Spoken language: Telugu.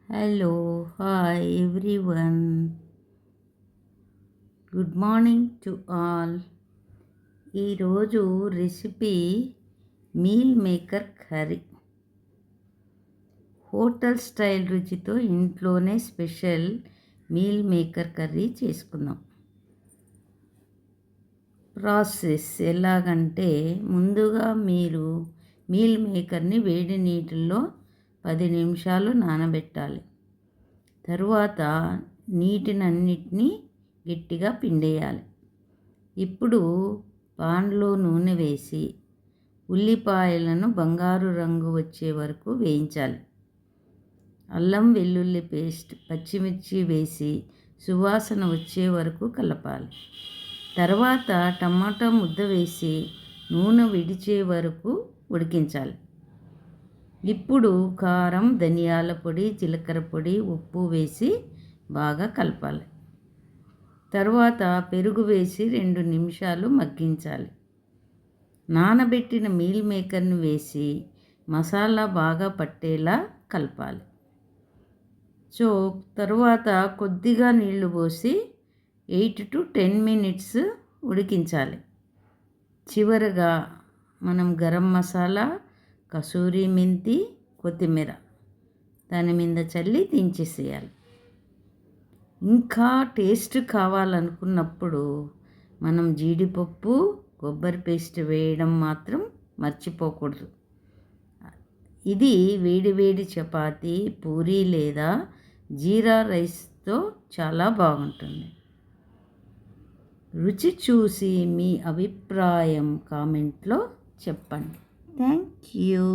Hello hi everyone, good morning to all. ఈరోజు recipe meal maker curry. Hotel style రుచితో ఇంట్లోనే స్పెషల్ మీల్ మేకర్ కర్రీ చేసుకుందాం. ప్రాసెస్ ఎలాగంటే, ముందుగా మీరు మీల్ మేకర్ని వేడి నీటిల్లో 10 నిమిషాలు నానబెట్టాలి. తరువాత నీటినన్నిటినీ గట్టిగా పిండేయాలి. ఇప్పుడు పాన్లో నూనె వేసి ఉల్లిపాయలను బంగారు రంగు వచ్చే వరకు వేయించాలి. అల్లం వెల్లుల్లి పేస్ట్, పచ్చిమిర్చి వేసి సువాసన వచ్చే వరకు కలపాలి. తర్వాత టమాటా ముద్ద వేసి నూనె విడిచే వరకు ఉడికించాలి. ఇప్పుడు కారం, ధనియాల పొడి, జీలకర్ర పొడి, ఉప్పు వేసి బాగా కలపాలి. తరువాత పెరుగు వేసి 2 నిమిషాలు మగ్గించాలి. నానబెట్టిన మీల్ మేకర్ని వేసి మసాలా బాగా పట్టేలా కలపాలి. తరువాత కొద్దిగా నీళ్లు పోసి 8 to 10 మినిట్స్ ఉడికించాలి. చివరగా మనం గరం మసాలా, కసూరి మెంతి, కొత్తిమీర దాని మీద చల్లి దించేసేయాలి. ఇంకా టేస్ట్ కావాలనుకున్నప్పుడు మనం జీడిపప్పు, కొబ్బరి పేస్ట్ వేయడం మాత్రం మర్చిపోకూడదు. ఇది వేడివేడి చపాతీ, పూరీ లేదా జీరా రైస్తో చాలా బాగుంటుంది. రుచి చూసి మీ అభిప్రాయం కామెంట్లో చెప్పండి. Thank you.